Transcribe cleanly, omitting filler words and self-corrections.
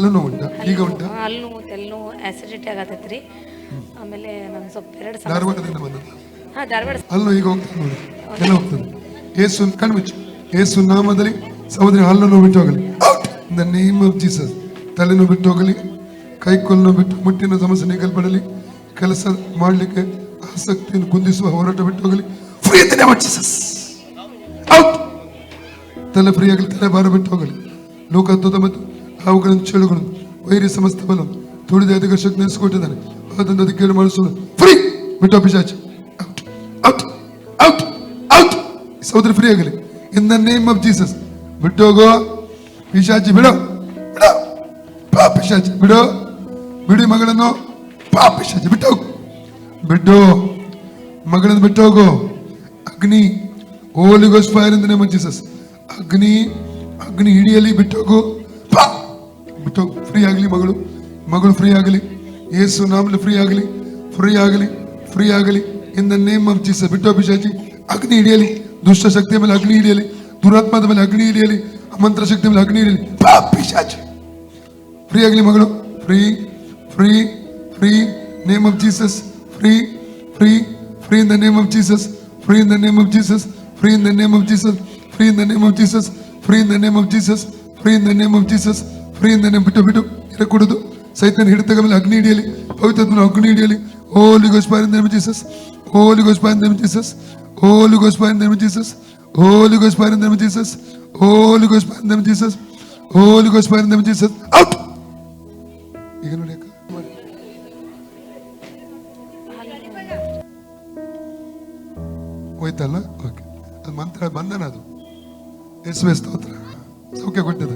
ಹಲ್ಲು ನೋವು ಉಂಟಾ? ಈಗ ಉಂಟಾ? ಹಲ್ಲು ನೋವು, ತೆಲ್ ನೋವು, ಆಸಿಡಿಟಿ ಆಗತೈತ್ರಿ. ಆಮೇಲೆ ನಾನು ಸ್ವಲ್ಪ ಎರಡು ಧಾರವಾಡದಿಂದ ಬಂದದ್ದು. ಧಾರವಾಡ ಹಲ್ಲು ಈಗ ಹೋಗ್ತದೆ ನೋಡಿ, ಎಲ್ಲ ಹೋಗ್ತದೆ. ಏಸು ಕಣ್ಮುಚ್ಚು. ಏಸು ನಾಮದಲ್ಲಿ ಸಹೋದರಿ ಹಲ್ಲು ನೋವು ಬಿಟ್ಟು ಹೋಗಲಿ. ಇನ್ ದ ನೇಮ್ ಆಫ್ ಜೀಸಸ್. ತಲೆನೋವು ಬಿಟ್ಟು ಹೋಗಲಿ, ಕೈಕೊಲ್ಲು ಬಿಟ್ಟು, ಮುಟ್ಟಿನ ಸಮಸ್ಯೆ ನೀಗಲ್ಪಡಲಿ, ಕೆಲಸ ಮಾಡಲಿಕ್ಕೆ ಆಸಕ್ತಿಯನ್ನು ಕುಂದಿಸುವ ಹೋರಾಟ ಬಿಟ್ಟು ಹೋಗಲಿ. Free in the name of Jesus. Out. ತಲೆ ಫ್ರೀ ಆಗಲಿ, ತಲೆ ಭಾರ ಬಿಟ್ಟು ಹೋಗಲಿ. ಲೋಕ 19 ಹಾವುಗಳನ್ನು ಚೇಳುಗಳನ್ನು ವೈರಿ ಸಮಸ್ತ ಬಲ ತುಳಿದ ಅಧಿಕ ಶಕ್ತಿ ನಡೆಸಿಕೊಟ್ಟಿದ್ದಾನೆ. ಅದನ್ನು ಅದಕ್ಕೆ ಕೇಳಿ ಮಾಡಿಸೋಣ. ಫ್ರೀ ಬಿಟ್ಟು ಪಿಶಾಚಿ. Out out out out. ಸಹೋದರಿ ಫ್ರೀ ಆಗಲಿ in the name of Jesus. ಬಿಟ್ಟು ಹೋಗೋ ಪಿಶಾಚಿ, ಬಿಡೋ ಬಿಡೋ. ಪಾ ಪಿಶಾಚಿ ಬಿಡೋ, ಬಿಡಿ ಮಗಳನ್ನು. ಪಾ ಪಿಶಾಚಿ ಬಿಟ್ಟು ಹೋಗು, ಬಿಟ್ಟು ಮಗಳನ್ನು ಬಿಟ್ಟು ಹೋಗು. ಅಗ್ನಿ, holy ghost fire in the name of Jesus. ಅಗ್ನಿ ಅಗ್ನಿ ಹಿಡಿಯಲಿ, ಬಿಟ್ಟು ಹೋಗು. ಪಾ ಬಿಟ್ಟು ಹೋಗು. ಫ್ರೀ ಆಗಲಿ ಮಗಳು, ಮಗಳು ಫ್ರೀ ಆಗಲಿ. ಯೇಸು ನಾಮದಲ್ಲಿ ಫ್ರೀ ಆಗಲಿ, ಫ್ರೀ ಆಗಲಿ, ಫ್ರೀ ಆಗಲಿ in the name of Jesus. ಬಿಟ್ಟು ಪಿಶಾಚಿ ಅಗ್ನಿ ಹಿಡಿಯಲಿ. ದುಷ್ಟ ಶಕ್ತಿಯ ಮೇಲೆ ಅಗ್ನಿ ಹಿಡಿಯಲಿ, ದುರಾತ್ಮದ ಮೇಲೆ ಅಗ್ನಿ ಹಿಡಿಯಲಿ, ಅಮಂತ್ರ ಶಕ್ತಿ ಮೇಲೆ ಅಗ್ನಿ ಹಿಡಿಯಲಿ. ಪಾ ಪಿಶಾಚಿ ಫ್ರೀ ಆಗಲಿ ಮಗಳು. Free free free name of Jesus. Free free free in the name of Jesus. Free in the name of Jesus. Free in the name of Jesus. Free in the name of Jesus. Free in the name of Jesus. Free in the name of Jesus. Free in the name. ಬಿಟ್ಟು ಬಿಟ್ಟು ಇರ ಕೊಡುದು. ಸೈತನ್ ಹಿಡಿತಗ ಮೇಲೆ ಅಗ್ನಿ ಹಿಡಿಯಲಿ, ಪವಿತ್ರ ಅಗ್ನಿ ಹಿಡಿಯಲಿ. Holy ghost fire in the name of Jesus. Holy ghost fire in the name of Jesus. Holy ghost fire in the name of Jesus. Holy ghost fire in the name of Jesus. Holy ghost fire in the name of Jesus. Holy ghost fire in the name of Jesus. Out. ಈಗ ನೋಡಿ ಅಕ್ಕ ಹೋಯ್ತಲ್ಲ. Okay, ಅದು ಮಂತ್ರ ಬಂಧನ, ಅದು ಯೇಸುವೆ ಸ್ತೋತ್ರ. ಸೌಖ್ಯ ಕೊಟ್ಟಿದೆ.